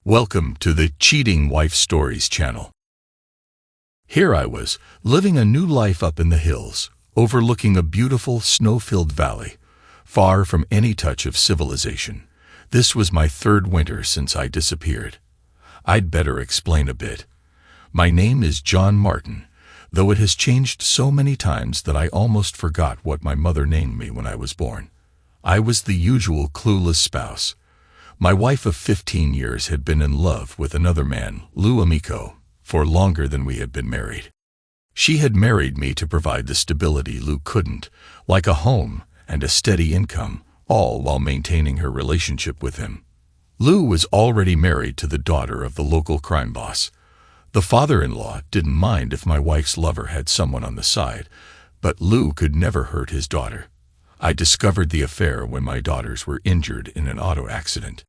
Welcome to the Cheating Wife Stories channel. Here I was, living a new life up in the hills, overlooking a beautiful snow-filled valley, far from any touch of civilization. This was my third winter since I disappeared. I'd better explain a bit. My name is John Martin, though it has changed so many times that I almost forgot what my mother named me when I was born. I was the usual clueless spouse. My wife of 15 years had been in love with another man, Lou Amico, for longer than we had been married. She had married me to provide the stability Lou couldn't, like a home and a steady income, all while maintaining her relationship with him. Lou was already married to the daughter of the local crime boss. The father-in-law didn't mind if my wife's lover had someone on the side, but Lou could never hurt his daughter. I discovered the affair when my daughters were injured in an auto accident.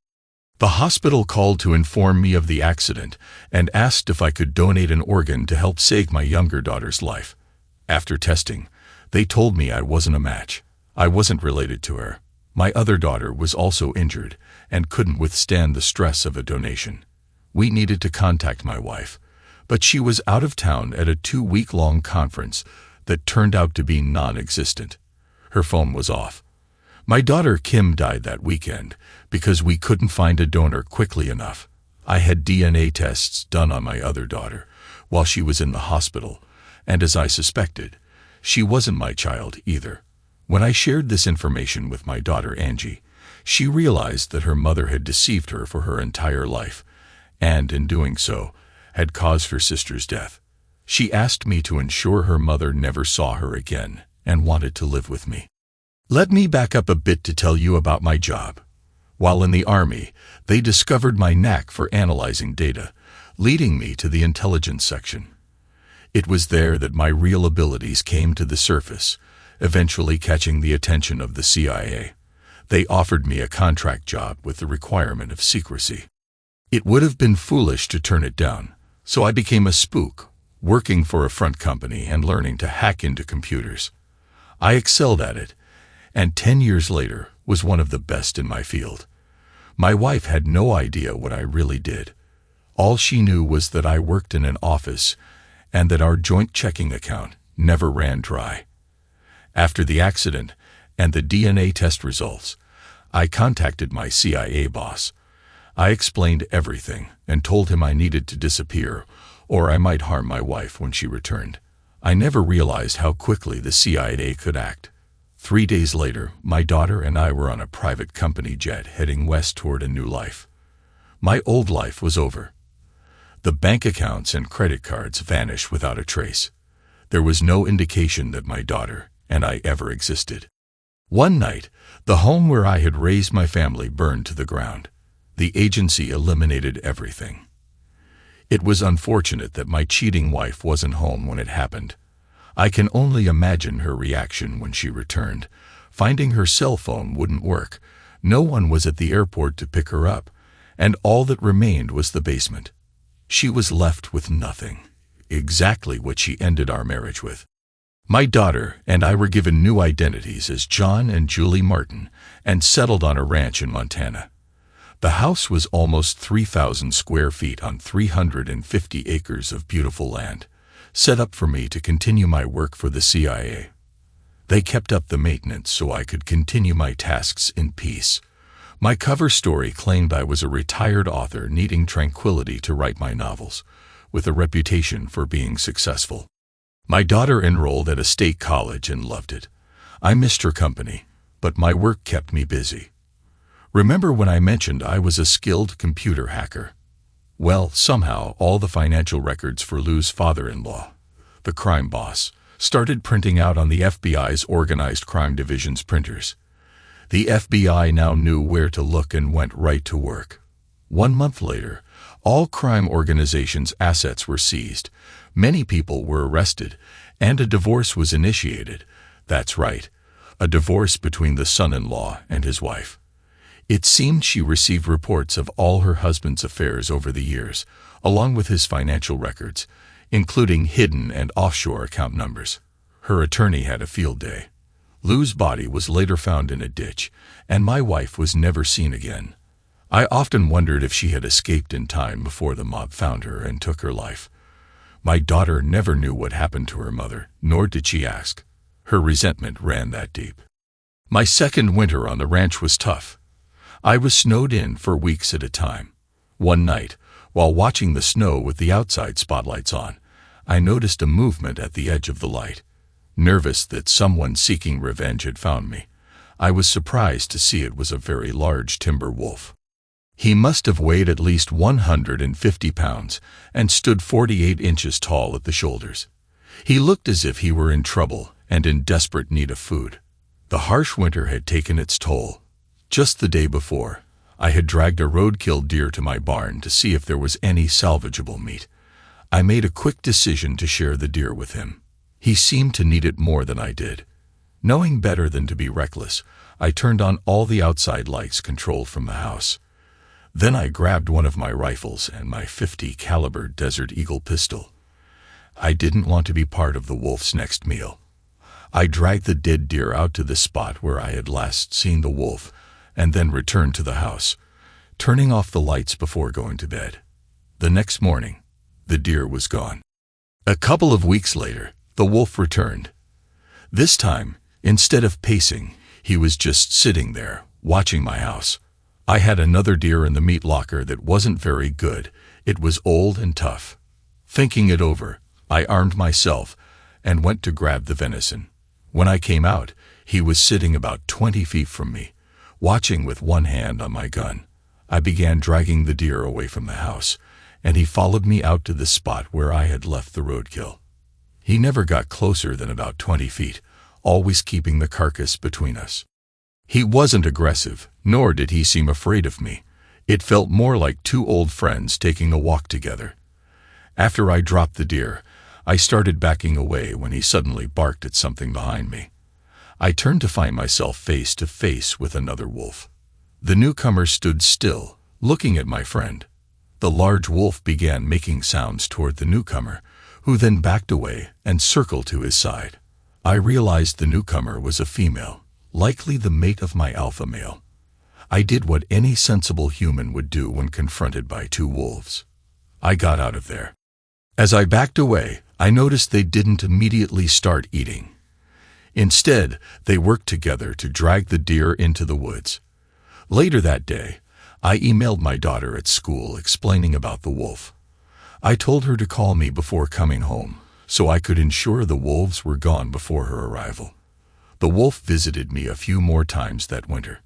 The hospital called to inform me of the accident and asked if I could donate an organ to help save my younger daughter's life. After testing, they told me I wasn't a match. I wasn't related to her. My other daughter was also injured and couldn't withstand the stress of a donation. We needed to contact my wife, but she was out of town at a 2-week-long conference that turned out to be non-existent. Her phone was off. My daughter Kim died that weekend because we couldn't find a donor quickly enough. I had DNA tests done on my other daughter while she was in the hospital, and as I suspected, she wasn't my child either. When I shared this information with my daughter Angie, she realized that her mother had deceived her for her entire life, and in doing so, had caused her sister's death. She asked me to ensure her mother never saw her again and wanted to live with me. Let me back up a bit to tell you about my job. While in the Army, they discovered my knack for analyzing data, leading me to the intelligence section. It was there that my real abilities came to the surface, eventually catching the attention of the CIA. They offered me a contract job with the requirement of secrecy. It would have been foolish to turn it down, so I became a spook, working for a front company and learning to hack into computers. I excelled at it, and 10 years later was one of the best in my field. My wife had no idea what I really did. All she knew was that I worked in an office and that our joint checking account never ran dry. After the accident and the DNA test results, I contacted my CIA boss. I explained everything and told him I needed to disappear or I might harm my wife when she returned. I never realized how quickly the CIA could act. 3 days later, my daughter and I were on a private company jet heading west toward a new life. My old life was over. The bank accounts and credit cards vanished without a trace. There was no indication that my daughter and I ever existed. One night, the home where I had raised my family burned to the ground. The agency eliminated everything. It was unfortunate that my cheating wife wasn't home when it happened. I can only imagine her reaction when she returned. Finding her cell phone wouldn't work. No one was at the airport to pick her up, and all that remained was the basement. She was left with nothing, exactly what she ended our marriage with. My daughter and I were given new identities as John and Julie Martin and settled on a ranch in Montana. The house was almost 3,000 square feet on 350 acres of beautiful land, set up for me to continue my work for the CIA. They kept up the maintenance so I could continue my tasks in peace. My cover story claimed I was a retired author needing tranquility to write my novels, with a reputation for being successful. My daughter enrolled at a state college and loved it. I missed her company, but my work kept me busy. Remember when I mentioned I was a skilled computer hacker? Well, somehow all the financial records for Lou's father-in-law, the crime boss, started printing out on the FBI's Organized Crime Division's printers. The FBI now knew where to look and went right to work. 1 month later, all crime organizations' assets were seized, many people were arrested, and a divorce was initiated. That's right, a divorce between the son-in-law and his wife. It seemed she received reports of all her husband's affairs over the years, along with his financial records, including hidden and offshore account numbers. Her attorney had a field day. Lou's body was later found in a ditch, and my wife was never seen again. I often wondered if she had escaped in time before the mob found her and took her life. My daughter never knew what happened to her mother, nor did she ask. Her resentment ran that deep. My second winter on the ranch was tough. I was snowed in for weeks at a time. One night, while watching the snow with the outside spotlights on, I noticed a movement at the edge of the light. Nervous that someone seeking revenge had found me, I was surprised to see it was a very large timber wolf. He must have weighed at least 150 pounds and stood 48 inches tall at the shoulders. He looked as if he were in trouble and in desperate need of food. The harsh winter had taken its toll. Just the day before, I had dragged a roadkill deer to my barn to see if there was any salvageable meat. I made a quick decision to share the deer with him. He seemed to need it more than I did. Knowing better than to be reckless, I turned on all the outside lights controlled from the house. Then I grabbed one of my rifles and my .50 caliber Desert Eagle pistol. I didn't want to be part of the wolf's next meal. I dragged the dead deer out to the spot where I had last seen the wolf, and then returned to the house, turning off the lights before going to bed. The next morning, the deer was gone. A couple of weeks later, the wolf returned. This time, instead of pacing, he was just sitting there, watching my house. I had another deer in the meat locker that wasn't very good. It was old and tough. Thinking it over, I armed myself and went to grab the venison. When I came out, he was sitting about 20 feet from me, watching with one hand on my gun. I began dragging the deer away from the house, and he followed me out to the spot where I had left the roadkill. He never got closer than about 20 feet, always keeping the carcass between us. He wasn't aggressive, nor did he seem afraid of me. It felt more like two old friends taking a walk together. After I dropped the deer, I started backing away when he suddenly barked at something behind me. I turned to find myself face to face with another wolf. The newcomer stood still, looking at my friend. The large wolf began making sounds toward the newcomer, who then backed away and circled to his side. I realized the newcomer was a female, likely the mate of my alpha male. I did what any sensible human would do when confronted by two wolves. I got out of there. As I backed away, I noticed they didn't immediately start eating. Instead, they worked together to drag the deer into the woods. Later that day, I emailed my daughter at school explaining about the wolf. I told her to call me before coming home, so I could ensure the wolves were gone before her arrival. The wolf visited me a few more times that winter.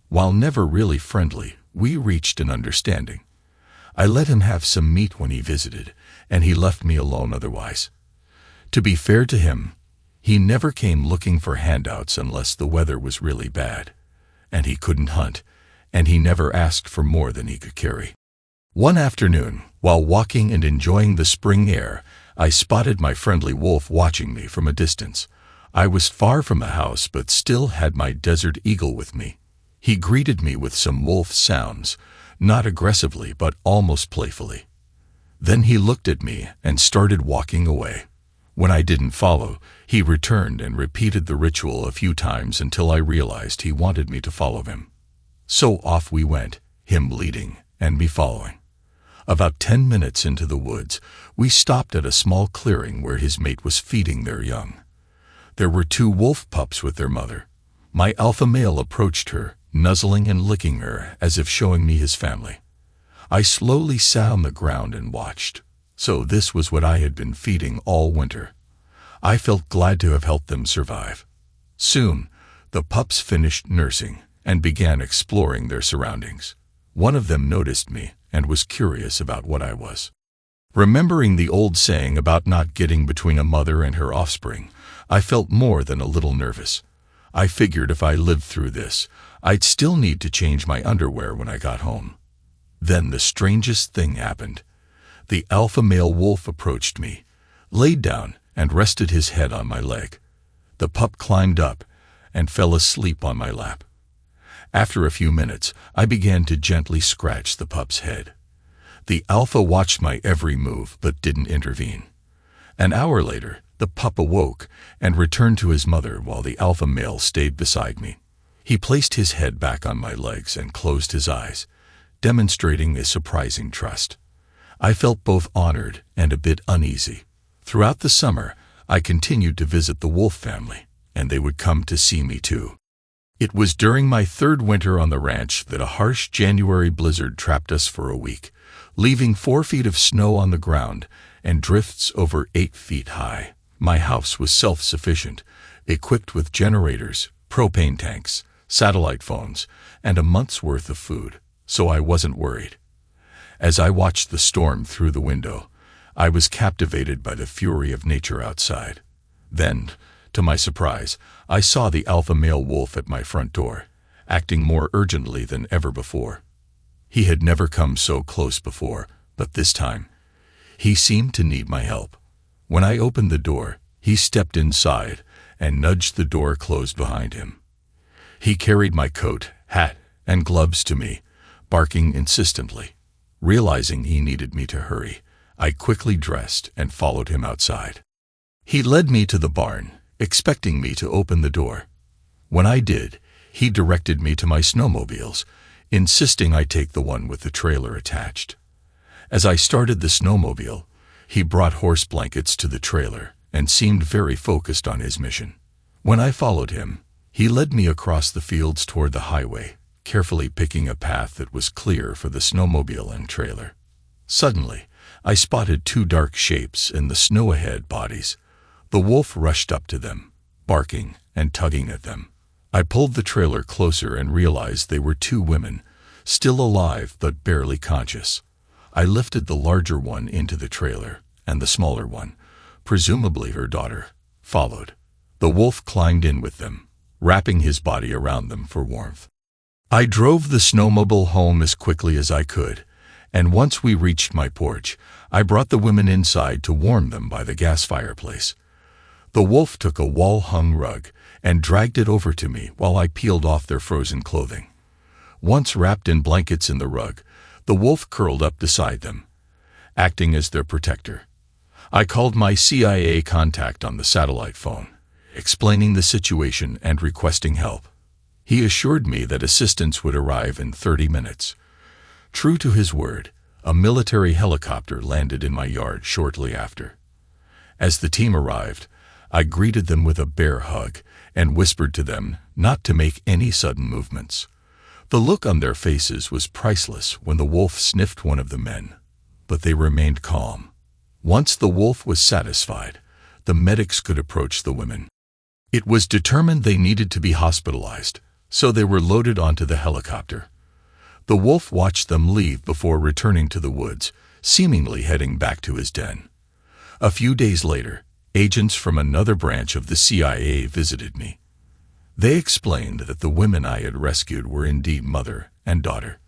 While never really friendly, we reached an understanding. I let him have some meat when he visited, and he left me alone otherwise. To be fair to him, he never came looking for handouts unless the weather was really bad, and he couldn't hunt, and he never asked for more than he could carry. One afternoon, while walking and enjoying the spring air, I spotted my friendly wolf watching me from a distance. I was far from the house but still had my Desert Eagle with me. He greeted me with some wolf sounds, not aggressively but almost playfully. Then he looked at me and started walking away. When I didn't follow, he returned and repeated the ritual a few times until I realized he wanted me to follow him. So off we went, him leading and me following. About 10 minutes into the woods, we stopped at a small clearing where his mate was feeding their young. There were two wolf pups with their mother. My alpha male approached her, nuzzling and licking her as if showing me his family. I slowly sat on the ground and watched. So this was what I had been feeding all winter. I felt glad to have helped them survive. Soon, the pups finished nursing and began exploring their surroundings. One of them noticed me and was curious about what I was. Remembering the old saying about not getting between a mother and her offspring, I felt more than a little nervous. I figured if I lived through this, I'd still need to change my underwear when I got home. Then the strangest thing happened. The alpha male wolf approached me, laid down, and rested his head on my leg. The pup climbed up and fell asleep on my lap. After a few minutes, I began to gently scratch the pup's head. The alpha watched my every move but didn't intervene. An hour later, the pup awoke and returned to his mother while the alpha male stayed beside me. He placed his head back on my legs and closed his eyes, demonstrating a surprising trust. I felt both honored and a bit uneasy. Throughout the summer, I continued to visit the Wolf family, and they would come to see me too. It was during my third winter on the ranch that a harsh January blizzard trapped us for a week, leaving 4 feet of snow on the ground and drifts over 8 feet high. My house was self-sufficient, equipped with generators, propane tanks, satellite phones, and a month's worth of food, so I wasn't worried. As I watched the storm through the window, I was captivated by the fury of nature outside. Then, to my surprise, I saw the alpha male wolf at my front door, acting more urgently than ever before. He had never come so close before, but this time, he seemed to need my help. When I opened the door, he stepped inside and nudged the door closed behind him. He carried my coat, hat, and gloves to me, barking insistently. Realizing he needed me to hurry, I quickly dressed and followed him outside. He led me to the barn, expecting me to open the door. When I did, he directed me to my snowmobiles, insisting I take the one with the trailer attached. As I started the snowmobile, he brought horse blankets to the trailer and seemed very focused on his mission. When I followed him, he led me across the fields toward the highway, carefully picking a path that was clear for the snowmobile and trailer. Suddenly, I spotted 2 dark shapes in the snow ahead bodies. The wolf rushed up to them, barking and tugging at them. I pulled the trailer closer and realized they were 2 women, still alive but barely conscious. I lifted the larger one into the trailer, and the smaller one, presumably her daughter, followed. The wolf climbed in with them, wrapping his body around them for warmth. I drove the snowmobile home as quickly as I could, and once we reached my porch, I brought the women inside to warm them by the gas fireplace. The wolf took a wall-hung rug and dragged it over to me while I peeled off their frozen clothing. Once wrapped in blankets in the rug, the wolf curled up beside them, acting as their protector. I called my CIA contact on the satellite phone, explaining the situation and requesting help. He assured me that assistance would arrive in 30 minutes. True to his word, a military helicopter landed in my yard shortly after. As the team arrived, I greeted them with a bear hug and whispered to them not to make any sudden movements. The look on their faces was priceless when the wolf sniffed one of the men, but they remained calm. Once the wolf was satisfied, the medics could approach the women. It was determined they needed to be hospitalized, so they were loaded onto the helicopter. The wolf watched them leave before returning to the woods, seemingly heading back to his den. A few days later, agents from another branch of the CIA visited me. They explained that the women I had rescued were indeed mother and daughter.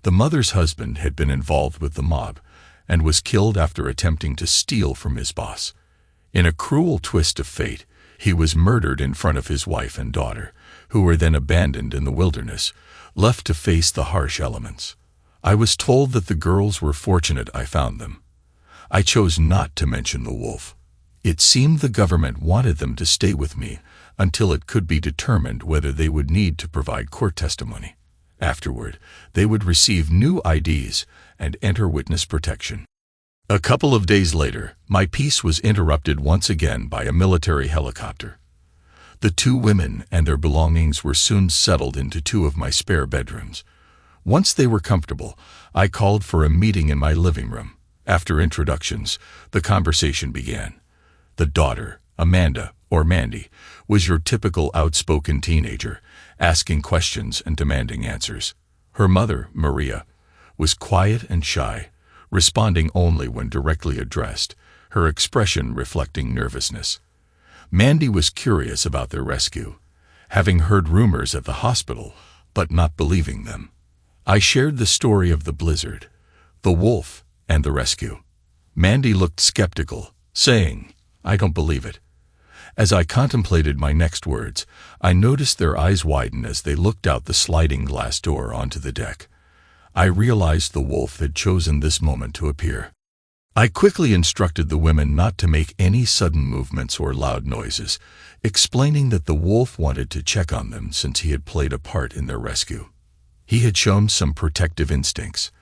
The mother's husband had been involved with the mob and was killed after attempting to steal from his boss. In a cruel twist of fate, he was murdered in front of his wife and daughter, who were then abandoned in the wilderness, left to face the harsh elements. I was told that the girls were fortunate I found them. I chose not to mention the wolf. It seemed the government wanted them to stay with me until it could be determined whether they would need to provide court testimony. Afterward, they would receive new IDs and enter witness protection. A couple of days later, my peace was interrupted once again by a military helicopter. The 2 women and their belongings were soon settled into 2 of my spare bedrooms. Once they were comfortable, I called for a meeting in my living room. After introductions, the conversation began. The daughter, Amanda, or Mandy, was your typical outspoken teenager, asking questions and demanding answers. Her mother, Maria, was quiet and shy, responding only when directly addressed, her expression reflecting nervousness. Mandy was curious about their rescue, having heard rumors at the hospital, but not believing them. I shared the story of the blizzard, the wolf, and the rescue. Mandy looked skeptical, saying, "I don't believe it." As I contemplated my next words, I noticed their eyes widen as they looked out the sliding glass door onto the deck. I realized the wolf had chosen this moment to appear. I quickly instructed the women not to make any sudden movements or loud noises, explaining that the wolf wanted to check on them since he had played a part in their rescue. He had shown some protective instincts.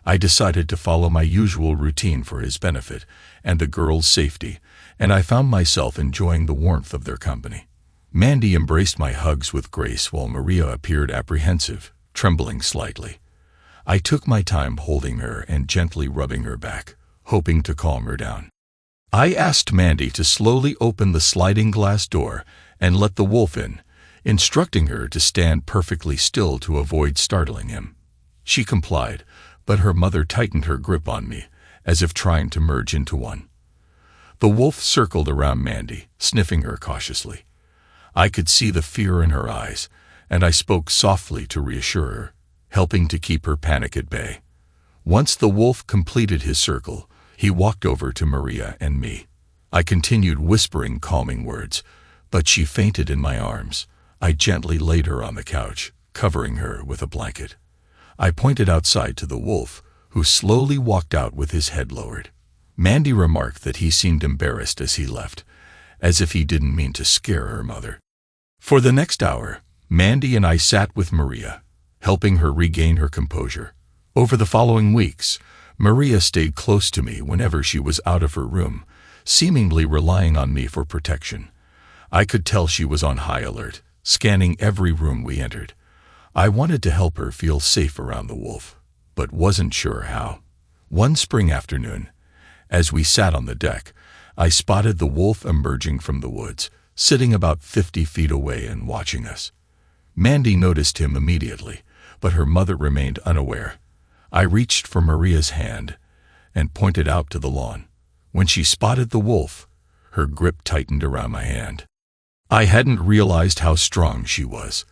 I decided to follow my usual routine for his benefit and the girls' safety, and I found myself enjoying the warmth of their company. Mandy embraced my hugs with grace while Maria appeared apprehensive, trembling slightly. I took my time holding her and gently rubbing her back, hoping to calm her down. I asked Mandy to slowly open the sliding glass door and let the wolf in, instructing her to stand perfectly still to avoid startling him. She complied, but her mother tightened her grip on me, as if trying to merge into one. The wolf circled around Mandy, sniffing her cautiously. I could see the fear in her eyes, and I spoke softly to reassure her, helping to keep her panic at bay. Once the wolf completed his circle, he walked over to Maria and me. I continued whispering calming words, but she fainted in my arms. I gently laid her on the couch, covering her with a blanket. I pointed outside to the wolf, who slowly walked out with his head lowered. Mandy remarked that he seemed embarrassed as he left, as if he didn't mean to scare her mother. For the next hour, Mandy and I sat with Maria, helping her regain her composure. Over the following weeks, Maria stayed close to me whenever she was out of her room, seemingly relying on me for protection. I could tell she was on high alert, scanning every room we entered. I wanted to help her feel safe around the wolf, but wasn't sure how. One spring afternoon, as we sat on the deck, I spotted the wolf emerging from the woods, sitting about 50 feet away and watching us. Mandy noticed him immediately, but her mother remained unaware. I reached for Maria's hand and pointed out to the lawn. When she spotted the wolf, her grip tightened around my hand. I hadn't realized how strong she was.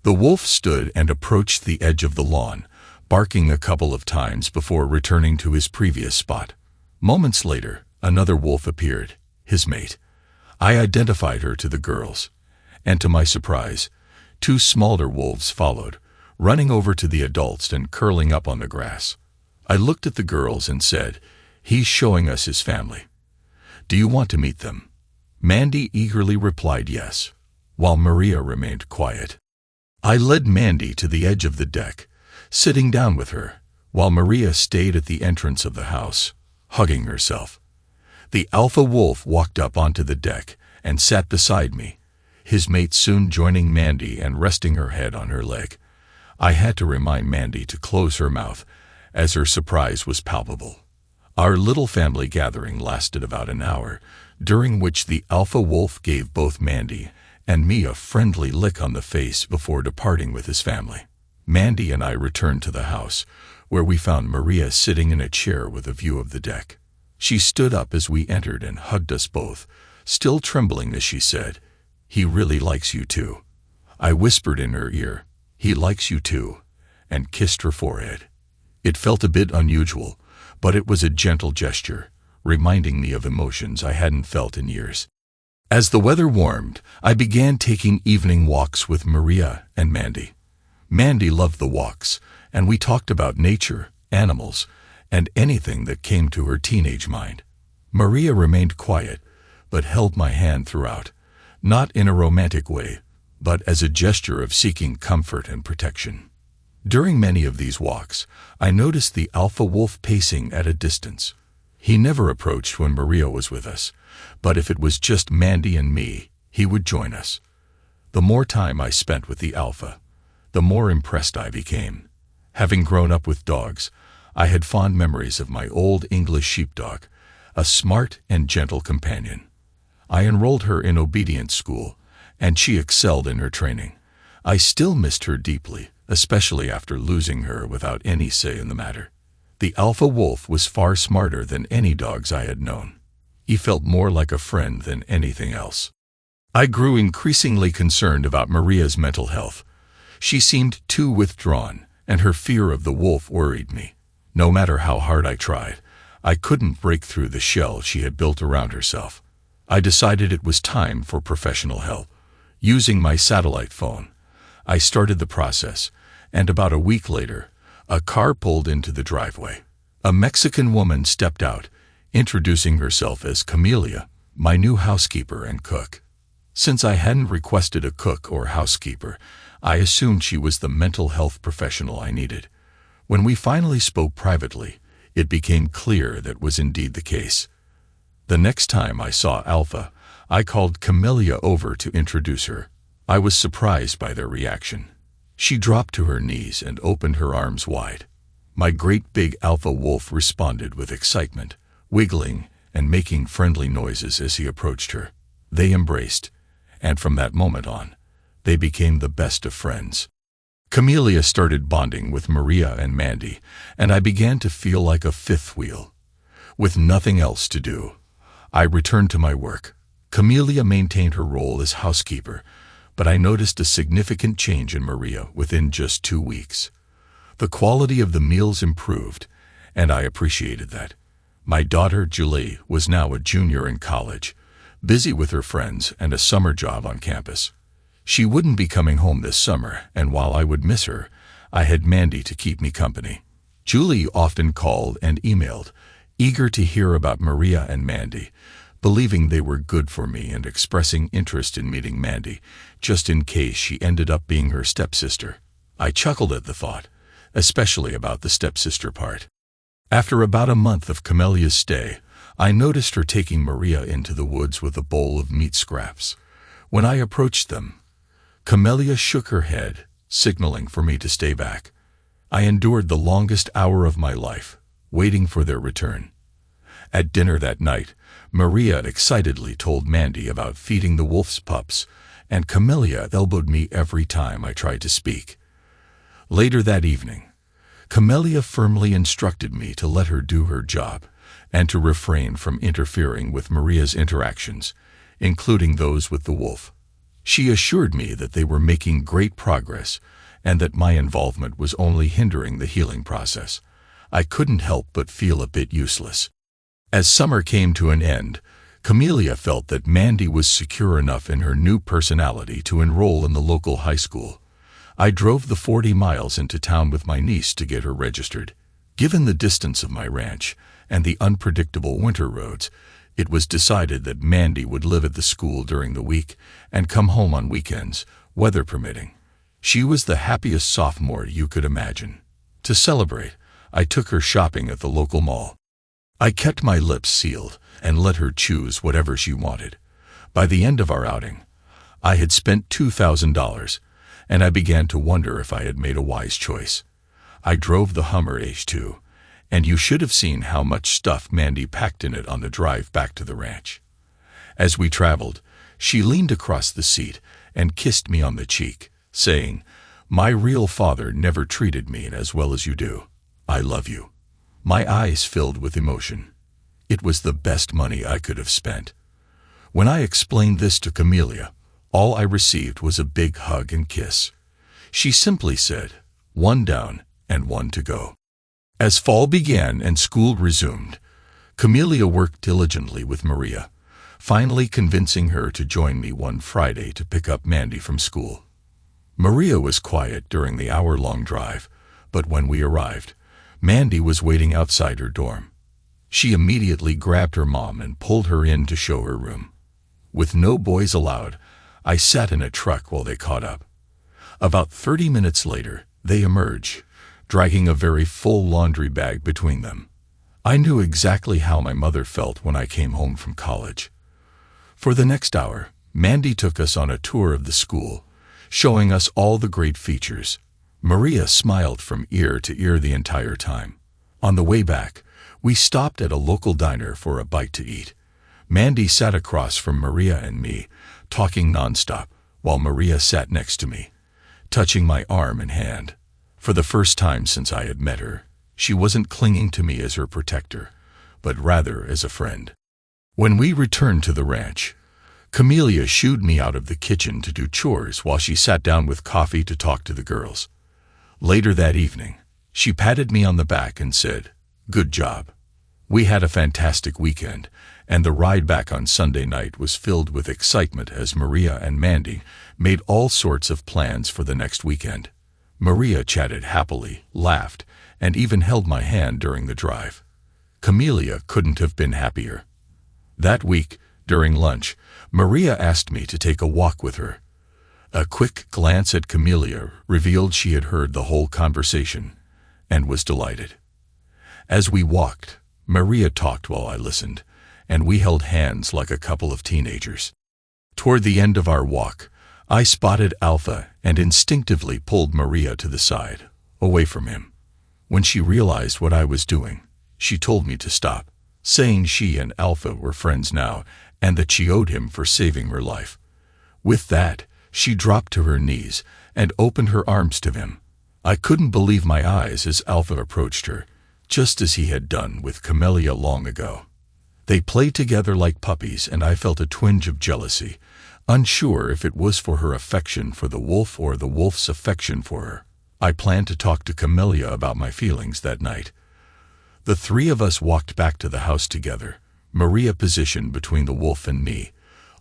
The wolf stood and approached the edge of the lawn, barking a couple of times before returning to his previous spot. Moments later, another wolf appeared, his mate. I identified her to the girls, and to my surprise, 2 smaller wolves followed, running over to the adults and curling up on the grass. I looked at the girls and said, "He's showing us his family. Do you want to meet them?" Mandy eagerly replied yes, while Maria remained quiet. I led Mandy to the edge of the deck, sitting down with her, while Maria stayed at the entrance of the house, hugging herself. The alpha wolf walked up onto the deck and sat beside me, his mate soon joining Mandy and resting her head on her leg. I had to remind Mandy to close her mouth, as her surprise was palpable. Our little family gathering lasted about an hour, during which the alpha wolf gave both Mandy and me a friendly lick on the face before departing with his family. Mandy and I returned to the house, where we found Maria sitting in a chair with a view of the deck. She stood up as we entered and hugged us both, still trembling as she said, "He really likes you too." I whispered in her ear, "He likes you too," and kissed her forehead. It felt a bit unusual, but it was a gentle gesture, reminding me of emotions I hadn't felt in years. As the weather warmed, I began taking evening walks with Maria and Mandy. Mandy loved the walks, and we talked about nature, animals, and anything that came to her teenage mind. Maria remained quiet, but held my hand throughout, not in a romantic way, but as a gesture of seeking comfort and protection. During many of these walks, I noticed the alpha wolf pacing at a distance. He never approached when Maria was with us, but if it was just Mandy and me, he would join us. The more time I spent with the alpha, the more impressed I became. Having grown up with dogs, I had fond memories of my old English sheepdog, a smart and gentle companion. I enrolled her in obedience school, and she excelled in her training. I still missed her deeply, especially after losing her without any say in the matter. The alpha wolf was far smarter than any dogs I had known. He felt more like a friend than anything else. I grew increasingly concerned about Maria's mental health. She seemed too withdrawn, and her fear of the wolf worried me. No matter how hard I tried, I couldn't break through the shell she had built around herself. I decided it was time for professional help. Using my satellite phone, I started the process, and about a week later, a car pulled into the driveway. A Mexican woman stepped out, introducing herself as Camelia, my new housekeeper and cook. Since I hadn't requested a cook or housekeeper, I assumed she was the mental health professional I needed. When we finally spoke privately, it became clear that was indeed the case. The next time I saw Alpha, I called Camelia over to introduce her. I was surprised by their reaction. She dropped to her knees and opened her arms wide. My great big alpha wolf responded with excitement, wiggling and making friendly noises as he approached her. They embraced, and from that moment on, they became the best of friends. Camelia started bonding with Maria and Mandy, and I began to feel like a fifth wheel. With nothing else to do, I returned to my work. Camelia maintained her role as housekeeper, but I noticed a significant change in Maria within just 2 weeks. The quality of the meals improved, and I appreciated that. My daughter, Julie, was now a junior in college, busy with her friends and a summer job on campus. She wouldn't be coming home this summer, and while I would miss her, I had Mandy to keep me company. Julie often called and emailed, eager to hear about Maria and Mandy, believing they were good for me and expressing interest in meeting Mandy, just in case she ended up being her stepsister. I chuckled at the thought, especially about the stepsister part. After about a month of Camelia's stay, I noticed her taking Maria into the woods with a bowl of meat scraps. When I approached them, Camelia shook her head, signaling for me to stay back. I endured the longest hour of my life, waiting for their return. At dinner that night, Maria excitedly told Mandy about feeding the wolf's pups, and Camelia elbowed me every time I tried to speak. Later that evening, Camelia firmly instructed me to let her do her job and to refrain from interfering with Maria's interactions, including those with the wolf. She assured me that they were making great progress and that my involvement was only hindering the healing process. I couldn't help but feel a bit useless. As summer came to an end, Camelia felt that Mandy was secure enough in her new personality to enroll in the local high school. I drove the 40 miles into town with my niece to get her registered. Given the distance of my ranch and the unpredictable winter roads, it was decided that Mandy would live at the school during the week and come home on weekends, weather permitting. She was the happiest sophomore you could imagine. To celebrate, I took her shopping at the local mall. I kept my lips sealed and let her choose whatever she wanted. By the end of our outing, I had spent $2,000, and I began to wonder if I had made a wise choice. I drove the Hummer H2, and you should have seen how much stuff Mandy packed in it on the drive back to the ranch. As we traveled, she leaned across the seat and kissed me on the cheek, saying, "My real father never treated me as well as you do. I love you." My eyes filled with emotion. It was the best money I could have spent. When I explained this to Camelia, all I received was a big hug and kiss. She simply said, "One down and one to go." As fall began and school resumed, Camelia worked diligently with Maria, finally convincing her to join me one Friday to pick up Mandy from school. Maria was quiet during the hour-long drive, but when we arrived, Mandy was waiting outside her dorm. She immediately grabbed her mom and pulled her in to show her room. With no boys allowed, I sat in a truck while they caught up. About 30 minutes later, they emerged, dragging a very full laundry bag between them. I knew exactly how my mother felt when I came home from college. For the next hour, Mandy took us on a tour of the school, showing us all the great features. Maria smiled from ear to ear the entire time. On the way back, we stopped at a local diner for a bite to eat. Mandy sat across from Maria and me, talking nonstop, while Maria sat next to me, touching my arm and hand. For the first time since I had met her, she wasn't clinging to me as her protector, but rather as a friend. When we returned to the ranch, Camelia shooed me out of the kitchen to do chores while she sat down with coffee to talk to the girls. Later that evening, she patted me on the back and said, "Good job." We had a fantastic weekend, and the ride back on Sunday night was filled with excitement as Maria and Mandy made all sorts of plans for the next weekend. Maria chatted happily, laughed, and even held my hand during the drive. Camelia couldn't have been happier. That week, During lunch, Maria asked me to take a walk with her. A quick glance at Camelia revealed she had heard the whole conversation and was delighted. As we walked, Maria talked while I listened, and we held hands like a couple of teenagers. Toward the end of our walk, I spotted Alpha and instinctively pulled Maria to the side, away from him. When she realized what I was doing, she told me to stop, saying she and Alpha were friends now and that she owed him for saving her life. With that, she dropped to her knees and opened her arms to him. I couldn't believe my eyes as Alpha approached her, just as he had done with Camelia long ago. They played together like puppies, and I felt a twinge of jealousy, unsure if it was for her affection for the wolf or the wolf's affection for her. I planned to talk to Camelia about my feelings that night. The three of us walked back to the house together, Maria positioned between the wolf and me,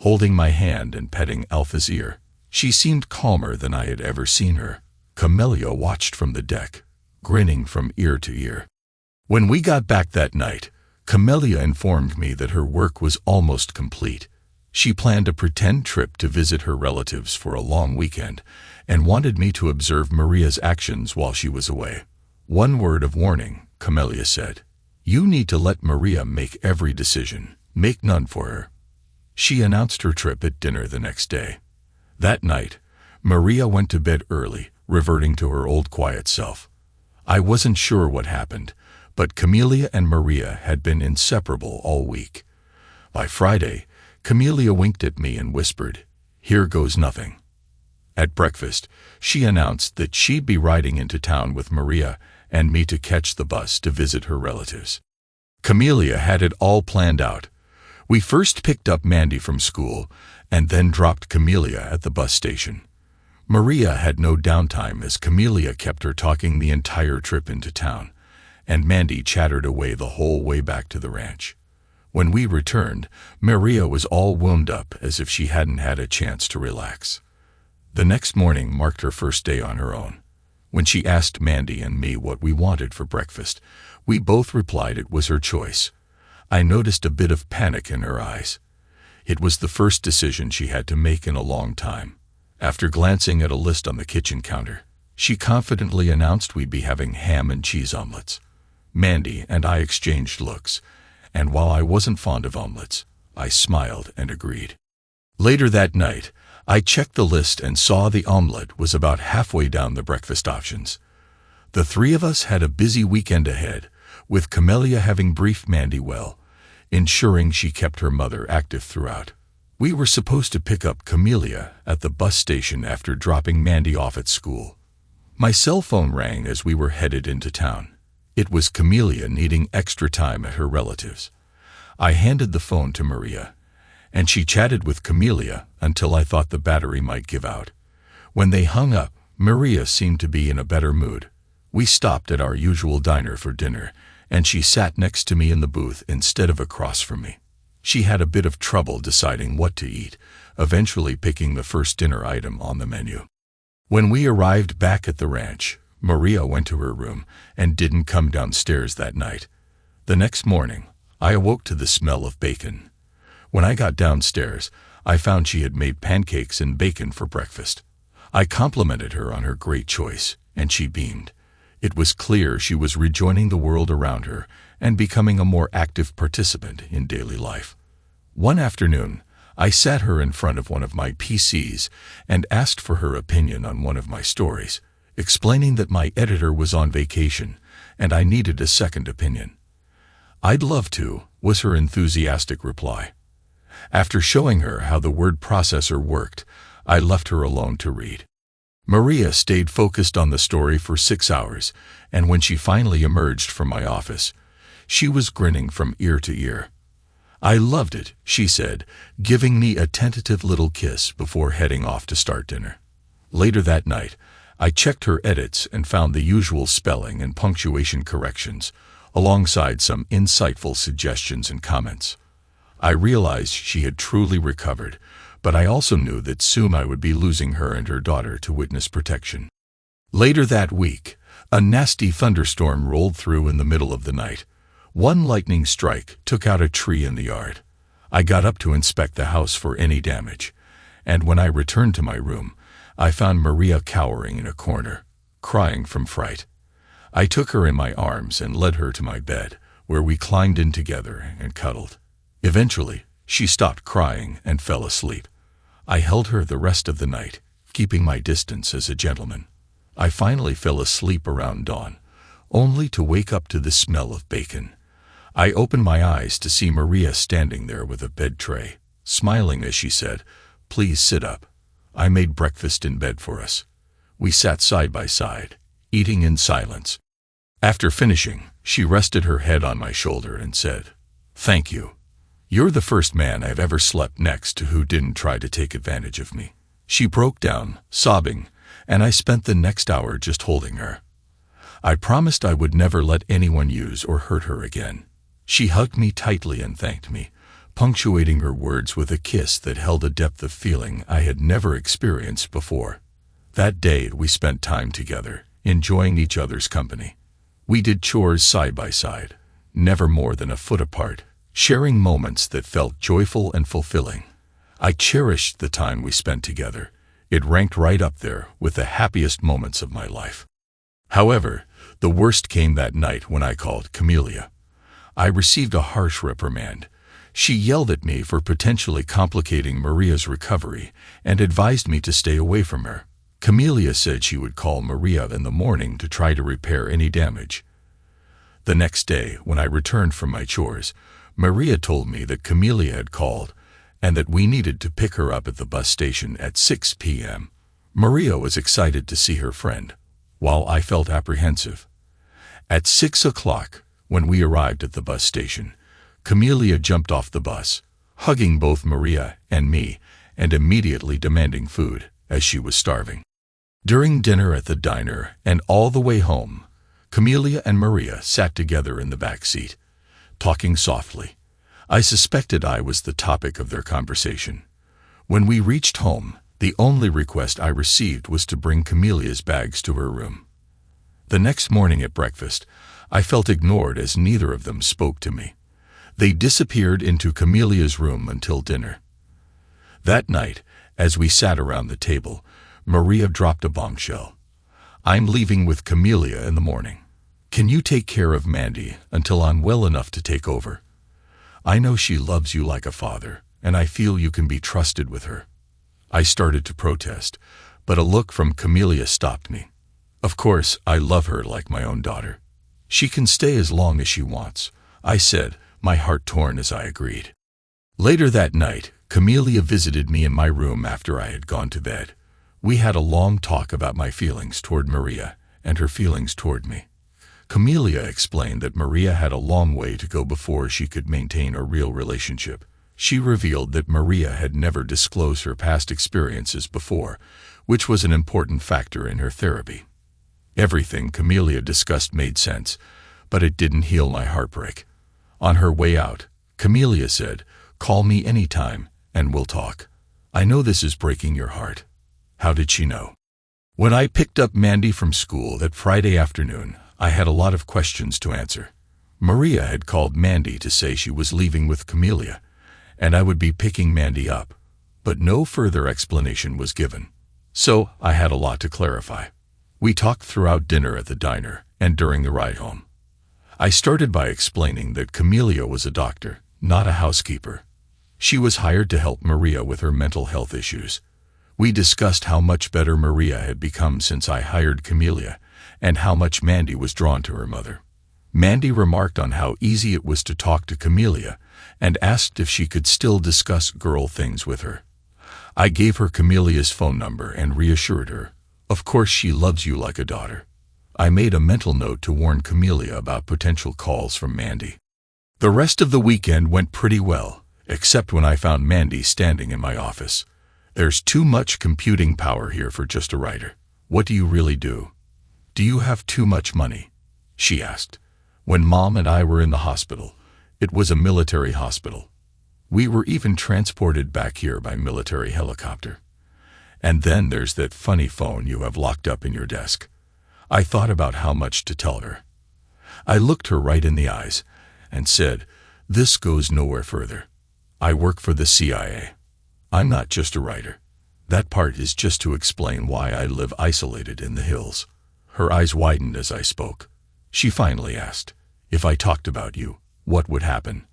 holding my hand and petting Alpha's ear. She seemed calmer than I had ever seen her. Camelia watched from the deck, grinning from ear to ear. When we got back that night, Camelia informed me that her work was almost complete. She planned a pretend trip to visit her relatives for a long weekend and wanted me to observe Maria's actions while she was away. "One word of warning," Camelia said. "You need to let Maria make every decision. Make none for her." She announced her trip at dinner the next day. That night, Maria went to bed early, reverting to her old quiet self. I wasn't sure what happened, but Camelia and Maria had been inseparable all week. By Friday, Camelia winked at me and whispered, "Here goes nothing." At breakfast, she announced that she'd be riding into town with Maria and me to catch the bus to visit her relatives. Camelia had it all planned out. We first picked up Mandy from school and then dropped Camelia at the bus station. Maria had no downtime as Camelia kept her talking the entire trip into town, and Mandy chattered away the whole way back to the ranch. When we returned, Maria was all wound up as if she hadn't had a chance to relax. The next morning marked her first day on her own. When she asked Mandy and me what we wanted for breakfast, we both replied it was her choice. I noticed a bit of panic in her eyes. It was the first decision she had to make in a long time. After glancing at a list on the kitchen counter, she confidently announced we'd be having ham and cheese omelets. Mandy and I exchanged looks, and while I wasn't fond of omelets, I smiled and agreed. Later that night, I checked the list and saw the omelet was about halfway down the breakfast options. The three of us had a busy weekend ahead, with Camelia having briefed Mandy well, ensuring she kept her mother active throughout. We were supposed to pick up Camelia at the bus station after dropping Mandy off at school. My cell phone rang as we were headed into town. It was Camelia needing extra time at her relatives. I handed the phone to Maria, and she chatted with Camelia until I thought the battery might give out. When they hung up, Maria seemed to be in a better mood. We stopped at our usual diner for dinner, and she sat next to me in the booth instead of across from me. She had a bit of trouble deciding what to eat, eventually picking the first dinner item on the menu. When we arrived back at the ranch, Maria went to her room and didn't come downstairs that night. The next morning, I awoke to the smell of bacon. When I got downstairs, I found she had made pancakes and bacon for breakfast. I complimented her on her great choice, and she beamed. It was clear she was rejoining the world around her and becoming a more active participant in daily life. One afternoon, I sat her in front of one of my PCs and asked for her opinion on one of my stories, explaining that my editor was on vacation and I needed a second opinion. "I'd love to," was her enthusiastic reply. After showing her how the word processor worked, I left her alone to read. Maria stayed focused on the story for 6 hours, and when she finally emerged from my office, she was grinning from ear to ear. "I loved it," she said, giving me a tentative little kiss before heading off to start dinner. Later that night, I checked her edits and found the usual spelling and punctuation corrections, alongside some insightful suggestions and comments. I realized she had truly recovered, but I also knew that soon I would be losing her and her daughter to witness protection. Later that week, a nasty thunderstorm rolled through in the middle of the night. One lightning strike took out a tree in the yard. I got up to inspect the house for any damage, and when I returned to my room, I found Maria cowering in a corner, crying from fright. I took her in my arms and led her to my bed, where we climbed in together and cuddled. Eventually, she stopped crying and fell asleep. I held her the rest of the night, keeping my distance as a gentleman. I finally fell asleep around dawn, only to wake up to the smell of bacon. I opened my eyes to see Maria standing there with a bed tray, smiling as she said, "Please sit up. I made breakfast in bed for us." We sat side by side, eating in silence. After finishing, she rested her head on my shoulder and said, "Thank you. You're the first man I've ever slept next to who didn't try to take advantage of me." She broke down, sobbing, and I spent the next hour just holding her. I promised I would never let anyone use or hurt her again. She hugged me tightly and thanked me, punctuating her words with a kiss that held a depth of feeling I had never experienced before. That day we spent time together, enjoying each other's company. We did chores side by side, never more than a foot apart, sharing moments that felt joyful and fulfilling. I cherished the time we spent together. It ranked right up there with the happiest moments of my life. However, the worst came that night when I called Camelia. I received a harsh reprimand. She yelled at me for potentially complicating Maria's recovery and advised me to stay away from her. Camelia said she would call Maria in the morning to try to repair any damage. The next day, when I returned from my chores, Maria told me that Camelia had called and that we needed to pick her up at the bus station at 6 p.m. Maria was excited to see her friend, while I felt apprehensive. At 6 o'clock, when we arrived at the bus station, Camelia jumped off the bus, hugging both Maria and me, and immediately demanding food, as she was starving. During dinner at the diner and all the way home, Camelia and Maria sat together in the back seat, talking softly. I suspected I was the topic of their conversation. When we reached home, the only request I received was to bring Camelia's bags to her room. The next morning at breakfast, I felt ignored as neither of them spoke to me. They disappeared into Camelia's room until dinner. That night, as we sat around the table, Maria dropped a bombshell. "I'm leaving with Camelia in the morning. Can you take care of Mandy until I'm well enough to take over? I know she loves you like a father, and I feel you can be trusted with her." I started to protest, but a look from Camelia stopped me. "Of course, I love her like my own daughter. She can stay as long as she wants," I said, my heart torn as I agreed. Later that night, Camelia visited me in my room after I had gone to bed. We had a long talk about my feelings toward Maria and her feelings toward me. Camelia explained that Maria had a long way to go before she could maintain a real relationship. She revealed that Maria had never disclosed her past experiences before, which was an important factor in her therapy. Everything Camelia discussed made sense, but it didn't heal my heartbreak. On her way out, Camelia said, "Call me anytime, and we'll talk. I know this is breaking your heart." How did she know? When I picked up Mandy from school that Friday afternoon, I had a lot of questions to answer. Maria had called Mandy to say she was leaving with Camelia, and I would be picking Mandy up, but no further explanation was given. So I had a lot to clarify. We talked throughout dinner at the diner and during the ride home. I started by explaining that Camelia was a doctor, not a housekeeper. She was hired to help Maria with her mental health issues. We discussed how much better Maria had become since I hired Camelia, and how much Mandy was drawn to her mother. Mandy remarked on how easy it was to talk to Camelia, and asked if she could still discuss girl things with her. I gave her Camelia's phone number and reassured her, "Of course she loves you like a daughter." I made a mental note to warn Camelia about potential calls from Mandy. The rest of the weekend went pretty well, except when I found Mandy standing in my office. "There's too much computing power here for just a writer. What do you really do? Do you have too much money?" she asked. When Mom and I were in the hospital, it was a military hospital. We were even transported back here by military helicopter. And then there's that funny phone you have locked up in your desk. I thought about how much to tell her. I looked her right in the eyes and said, "This goes nowhere further. I work for the CIA. I'm not just a writer. That part is just to explain why I live isolated in the hills. Her eyes widened as I spoke. She finally asked, if I talked about you, what would happen?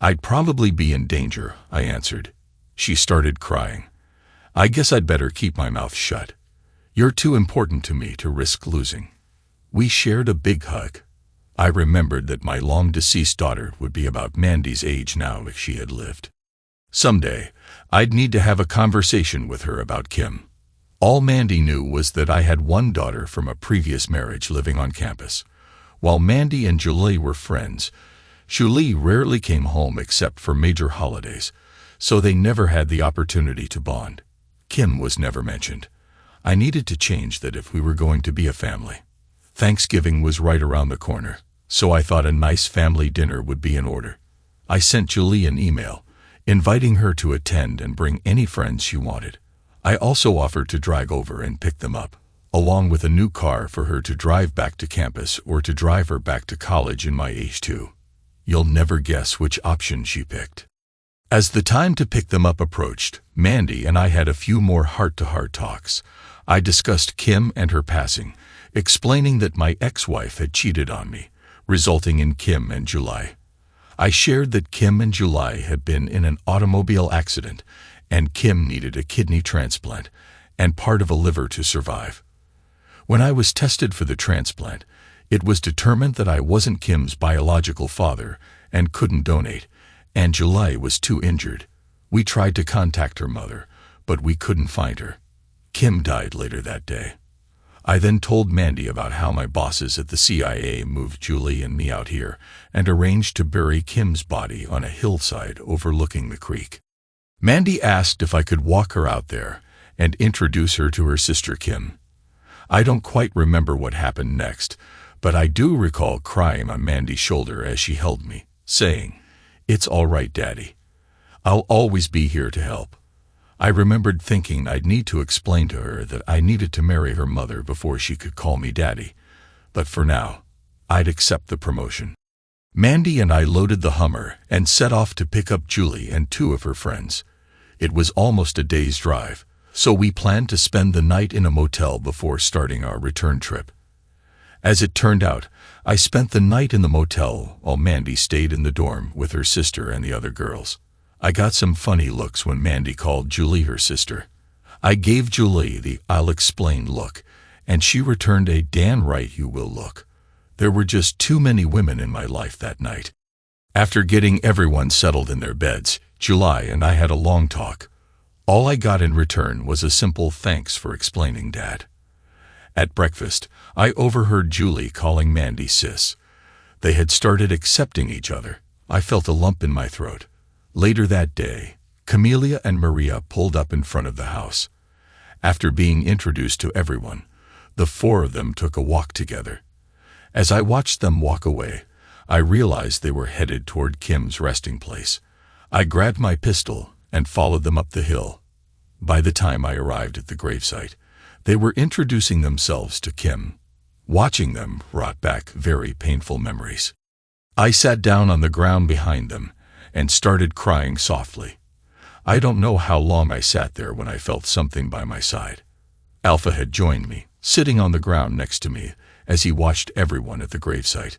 I'd probably be in danger, I answered. She started crying. I guess I'd better keep my mouth shut. You're too important to me to risk losing. We shared a big hug. I remembered that my long-deceased daughter would be about Mandy's age now if she had lived. Someday, I'd need to have a conversation with her about Kim. All Mandy knew was that I had one daughter from a previous marriage living on campus. While Mandy and Julie were friends, Julie rarely came home except for major holidays, so they never had the opportunity to bond. Kim was never mentioned. I needed to change that if we were going to be a family. Thanksgiving was right around the corner, so I thought a nice family dinner would be in order. I sent Julie an email, inviting her to attend and bring any friends she wanted. I also offered to drive over and pick them up, along with a new car for her to drive back to campus or to drive her back to college in my age too. You'll never guess which option she picked. As the time to pick them up approached, Mandy and I had a few more heart-to-heart talks. I discussed Kim and her passing, explaining that my ex-wife had cheated on me, resulting in Kim and July. I shared that Kim and July had been in an automobile accident, and Kim needed a kidney transplant and part of a liver to survive. When I was tested for the transplant, it was determined that I wasn't Kim's biological father and couldn't donate, and July was too injured. We tried to contact her mother, but we couldn't find her. Kim died later that day. I then told Mandy about how my bosses at the CIA moved Julie and me out here and arranged to bury Kim's body on a hillside overlooking the creek. Mandy asked if I could walk her out there and introduce her to her sister Kim. I don't quite remember what happened next, but I do recall crying on Mandy's shoulder as she held me, saying, "It's all right, Daddy. I'll always be here to help." I remembered thinking I'd need to explain to her that I needed to marry her mother before she could call me Daddy, but for now, I'd accept the promotion. Mandy and I loaded the Hummer and set off to pick up Julie and two of her friends. It was almost a day's drive, so we planned to spend the night in a motel before starting our return trip. As it turned out, I spent the night in the motel while Mandy stayed in the dorm with her sister and the other girls. I got some funny looks when Mandy called Julie her sister. I gave Julie the "I'll explain" look, and she returned a "damn right you will" look. There were just too many women in my life that night. After getting everyone settled in their beds, July and I had a long talk. All I got in return was a simple "thanks for explaining, Dad." At breakfast, I overheard Julie calling Mandy sis. They had started accepting each other. I felt a lump in my throat. Later that day, Camelia and Maria pulled up in front of the house. After being introduced to everyone, the four of them took a walk together. As I watched them walk away, I realized they were headed toward Kim's resting place. I grabbed my pistol and followed them up the hill. By the time I arrived at the gravesite, they were introducing themselves to Kim. Watching them brought back very painful memories. I sat down on the ground behind them and started crying softly. I don't know how long I sat there when I felt something by my side. Alpha had joined me, sitting on the ground next to me as he watched everyone at the gravesite.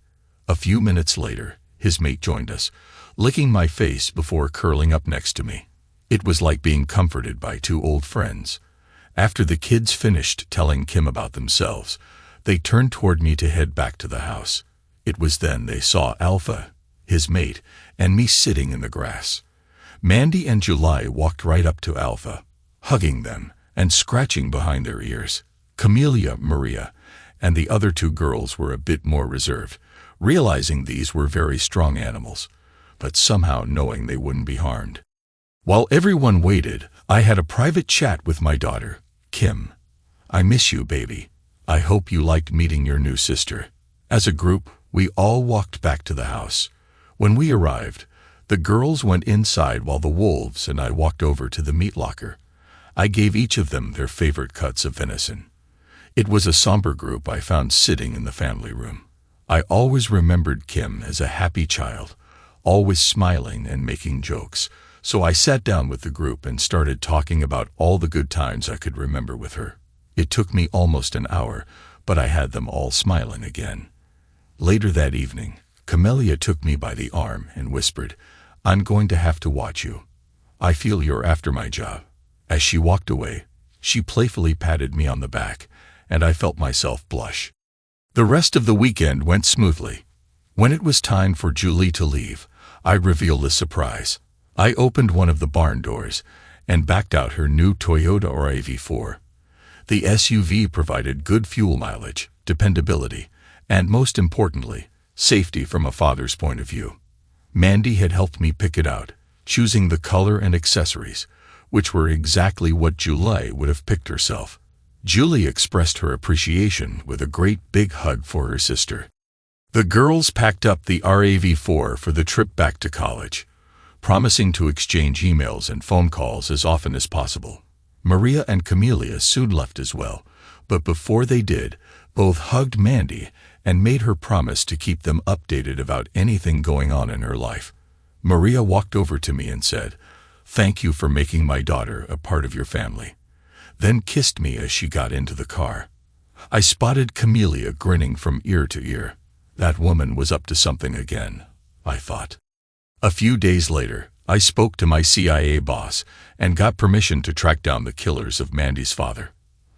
A few minutes later, his mate joined us, licking my face before curling up next to me. It was like being comforted by two old friends. After the kids finished telling Kim about themselves, they turned toward me to head back to the house. It was then they saw Alpha, his mate, and me sitting in the grass. Mandy and July walked right up to Alpha, hugging them and scratching behind their ears. Camelia, Maria, and the other two girls were a bit more reserved, realizing these were very strong animals, but somehow knowing they wouldn't be harmed. While everyone waited, I had a private chat with my daughter, Kim. "I miss you, baby. I hope you liked meeting your new sister." As a group, we all walked back to the house. When we arrived, the girls went inside while the wolves and I walked over to the meat locker. I gave each of them their favorite cuts of venison. It was a somber group I found sitting in the family room. I always remembered Kim as a happy child, always smiling and making jokes. So I sat down with the group and started talking about all the good times I could remember with her. It took me almost an hour, but I had them all smiling again. Later that evening, Camelia took me by the arm and whispered, "I'm going to have to watch you. I feel you're after my job." As she walked away, she playfully patted me on the back, and I felt myself blush. The rest of the weekend went smoothly. When it was time for Julie to leave, I revealed a surprise. I opened one of the barn doors and backed out her new Toyota RAV4. The SUV provided good fuel mileage, dependability, and most importantly, safety from a father's point of view. Mandy had helped me pick it out, choosing the color and accessories, which were exactly what Julie would have picked herself. Julie expressed her appreciation with a great big hug for her sister. The girls packed up the RAV4 for the trip back to college, promising to exchange emails and phone calls as often as possible. Maria and Camelia soon left as well, but before they did, both hugged Mandy and made her promise to keep them updated about anything going on in her life. Maria walked over to me and said, "Thank you for making my daughter a part of your family," then kissed me as she got into the car. I spotted Camelia grinning from ear to ear. That woman was up to something again, I thought. A few days later, I spoke to my CIA boss and got permission to track down the killers of Mandy's father.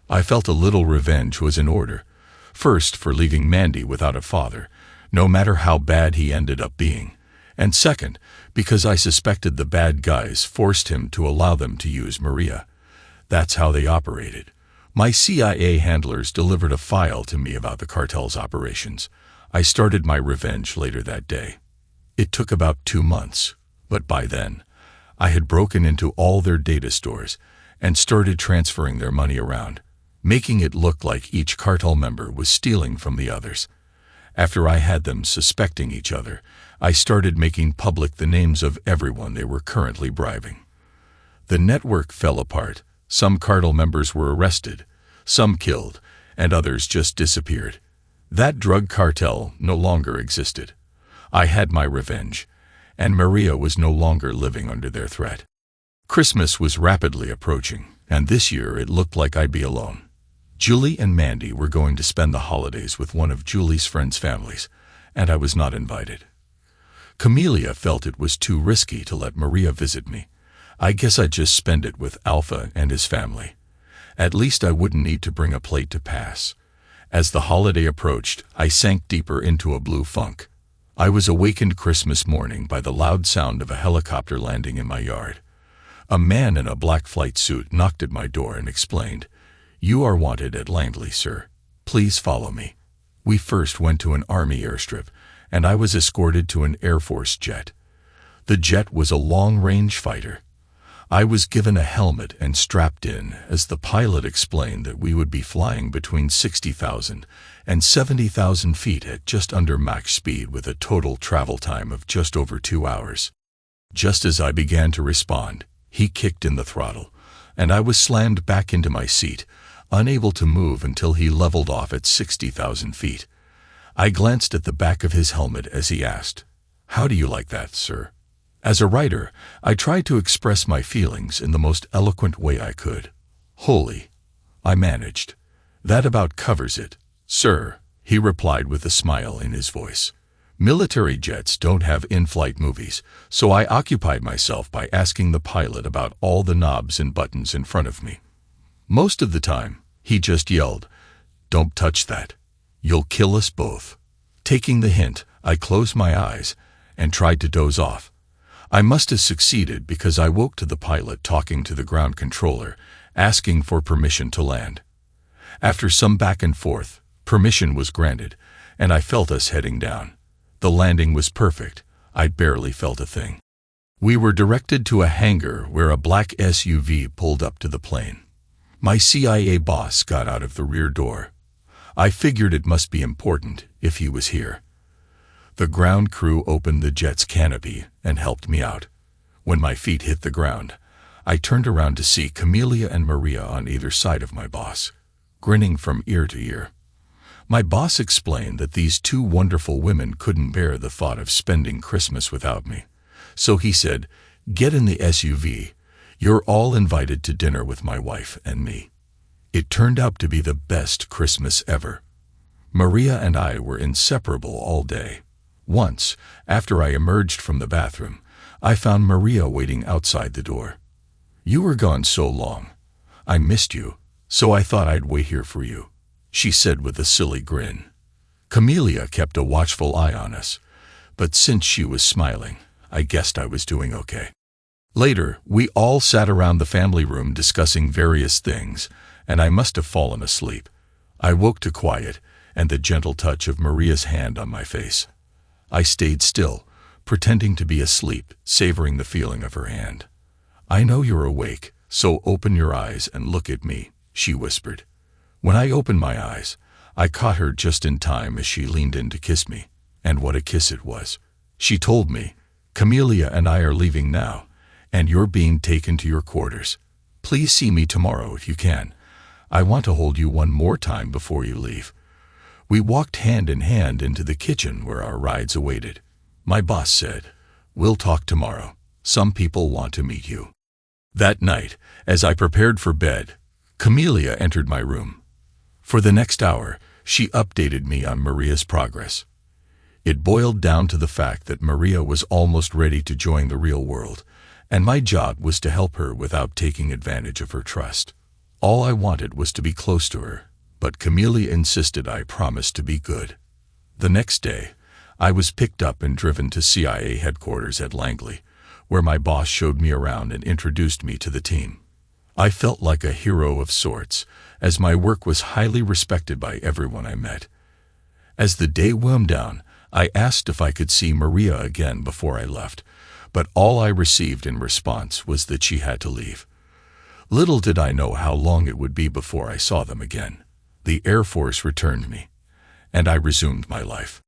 I felt a little revenge was in order. First, for leaving Mandy without a father, no matter how bad he ended up being. And second, because I suspected the bad guys forced him to allow them to use Maria. That's how they operated. My CIA handlers delivered a file to me about the cartel's operations. I started my revenge later that day. It took about 2 months, but by then, I had broken into all their data stores and started transferring their money around, making it look like each cartel member was stealing from the others. After I had them suspecting each other, I started making public the names of everyone they were currently bribing. The network fell apart. Some cartel members were arrested, some killed, and others just disappeared. That drug cartel no longer existed. I had my revenge, and Maria was no longer living under their threat. Christmas was rapidly approaching, and this year it looked like I'd be alone. Julie and Mandy were going to spend the holidays with one of Julie's friends' families, and I was not invited. Camelia felt it was too risky to let Maria visit me. I guess I'd just spend it with Alpha and his family. At least I wouldn't need to bring a plate to pass. As the holiday approached, I sank deeper into a blue funk. I was awakened Christmas morning by the loud sound of a helicopter landing in my yard. A man in a black flight suit knocked at my door and explained, "You are wanted at Langley, sir. Please follow me." We first went to an Army airstrip, and I was escorted to an Air Force jet. The jet was a long-range fighter. I was given a helmet and strapped in as the pilot explained that we would be flying between 60,000 and 70,000 feet at just under Mach speed with a total travel time of just over 2 hours. Just as I began to respond, he kicked in the throttle, and I was slammed back into my seat, unable to move until he leveled off at 60,000 feet. I glanced at the back of his helmet as he asked, "How do you like that, sir?" As a writer, I tried to express my feelings in the most eloquent way I could. "Holy," I managed. "That about covers it, sir," he replied with a smile in his voice. Military jets don't have in-flight movies, so I occupied myself by asking the pilot about all the knobs and buttons in front of me. Most of the time, he just yelled, "Don't touch that. You'll kill us both." Taking the hint, I closed my eyes and tried to doze off. I must have succeeded because I woke to the pilot talking to the ground controller, asking for permission to land. After some back and forth, permission was granted, and I felt us heading down. The landing was perfect. I barely felt a thing. We were directed to a hangar where a black SUV pulled up to the plane. My CIA boss got out of the rear door. I figured it must be important if he was here. The ground crew opened the jet's canopy and helped me out. When my feet hit the ground, I turned around to see Camelia and Maria on either side of my boss, grinning from ear to ear. My boss explained that these two wonderful women couldn't bear the thought of spending Christmas without me. So he said, "Get in the SUV. You're all invited to dinner with my wife and me." It turned out to be the best Christmas ever. Maria and I were inseparable all day. Once, after I emerged from the bathroom, I found Maria waiting outside the door. "You were gone so long. I missed you, so I thought I'd wait here for you," she said with a silly grin. Camelia kept a watchful eye on us, but since she was smiling, I guessed I was doing okay. Later, we all sat around the family room discussing various things, and I must have fallen asleep. I woke to quiet and the gentle touch of Maria's hand on my face. I stayed still, pretending to be asleep, savoring the feeling of her hand. "I know you're awake, so open your eyes and look at me," she whispered. When I opened my eyes, I caught her just in time as she leaned in to kiss me, and what a kiss it was. She told me, "Camelia and I are leaving now, and you're being taken to your quarters. Please see me tomorrow if you can. I want to hold you one more time before you leave." We walked hand in hand into the kitchen where our rides awaited. My boss said, "We'll talk tomorrow. Some people want to meet you." That night, as I prepared for bed, Camelia entered my room. For the next hour, she updated me on Maria's progress. It boiled down to the fact that Maria was almost ready to join the real world, and my job was to help her without taking advantage of her trust. All I wanted was to be close to her, but Camelia insisted I promise to be good. The next day, I was picked up and driven to CIA headquarters at Langley, where my boss showed me around and introduced me to the team. I felt like a hero of sorts, as my work was highly respected by everyone I met. As the day wound down, I asked if I could see Maria again before I left, but all I received in response was that she had to leave. Little did I know how long it would be before I saw them again. The Air Force returned me, and I resumed my life.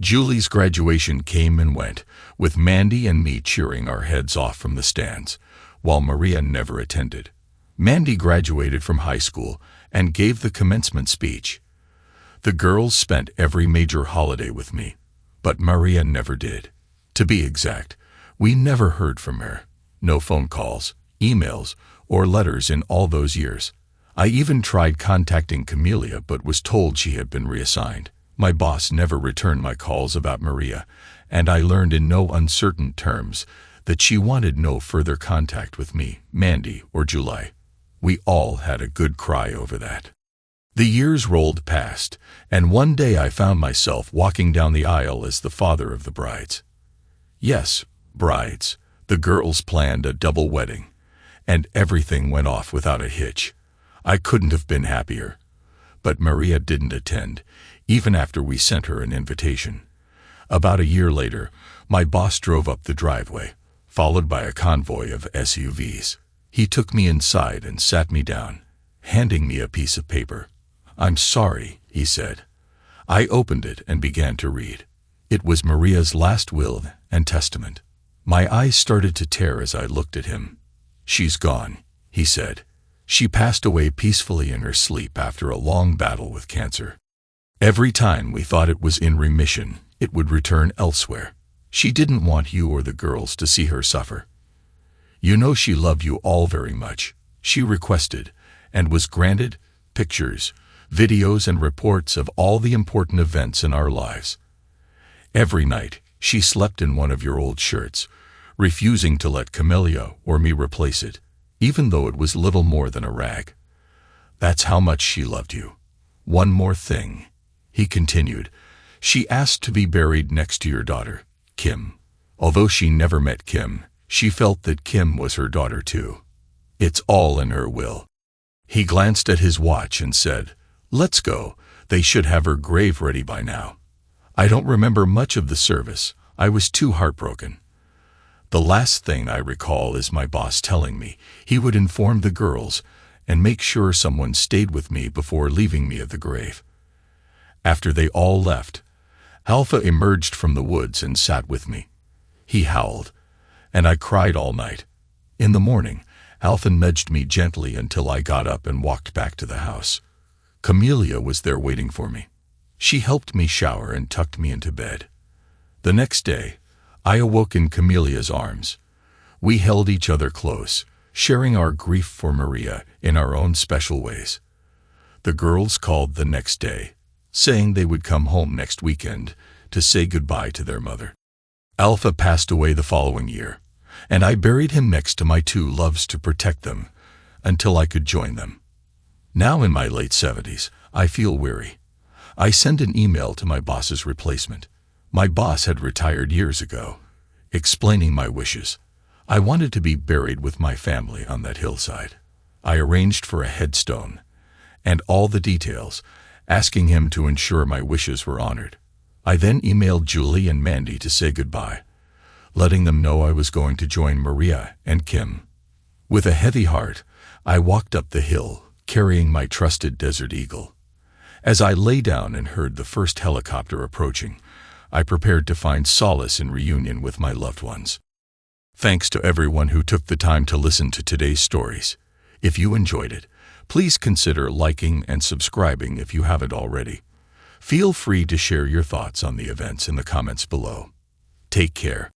Julie's graduation came and went, with Mandy and me cheering our heads off from the stands, while Maria never attended. Mandy graduated from high school and gave the commencement speech. The girls spent every major holiday with me, but Maria never did. To be exact, we never heard from her. No phone calls, emails, or letters in all those years. I even tried contacting Camelia but was told she had been reassigned. My boss never returned my calls about Maria, and I learned in no uncertain terms that she wanted no further contact with me, Mandy, or July. We all had a good cry over that. The years rolled past, and one day I found myself walking down the aisle as the father of the brides. Yes, brides. The girls planned a double wedding, and everything went off without a hitch. I couldn't have been happier. But Maria didn't attend, even after we sent her an invitation. About a year later, my boss drove up the driveway, followed by a convoy of SUVs. He took me inside and sat me down, handing me a piece of paper. "I'm sorry," he said. I opened it and began to read. It was Maria's last will and testament. My eyes started to tear as I looked at him. "She's gone," he said. "She passed away peacefully in her sleep after a long battle with cancer. Every time we thought it was in remission, it would return elsewhere. She didn't want you or the girls to see her suffer. You know she loved you all very much. She requested, and was granted, pictures, videos and reports of all the important events in our lives. Every night, she slept in one of your old shirts, refusing to let Camelia or me replace it, even though it was little more than a rag. That's how much she loved you. One more thing," he continued. "She asked to be buried next to your daughter, Kim. Although she never met Kim, she felt that Kim was her daughter too. It's all in her will." He glanced at his watch and said, "Let's go. They should have her grave ready by now." I don't remember much of the service. I was too heartbroken. The last thing I recall is my boss telling me he would inform the girls and make sure someone stayed with me before leaving me at the grave. After they all left, Alpha emerged from the woods and sat with me. He howled, and I cried all night. In the morning, Alpha nudged me gently until I got up and walked back to the house. Camelia was there waiting for me. She helped me shower and tucked me into bed. The next day, I awoke in Camelia's arms. We held each other close, sharing our grief for Maria in our own special ways. The girls called the next day, saying they would come home next weekend to say goodbye to their mother. Alpha passed away the following year, and I buried him next to my two loves to protect them until I could join them. Now in my late 70s, I feel weary. I send an email to my boss's replacement. My boss had retired years ago, explaining my wishes. I wanted to be buried with my family on that hillside. I arranged for a headstone and all the details, asking him to ensure my wishes were honored. I then emailed Julie and Mandy to say goodbye, letting them know I was going to join Maria and Kim. With a heavy heart, I walked up the hill, carrying my trusted Desert Eagle. As I lay down and heard the first helicopter approaching, I prepared to find solace in reunion with my loved ones. Thanks to everyone who took the time to listen to today's stories. If you enjoyed it, please consider liking and subscribing if you haven't already. Feel free to share your thoughts on the events in the comments below. Take care.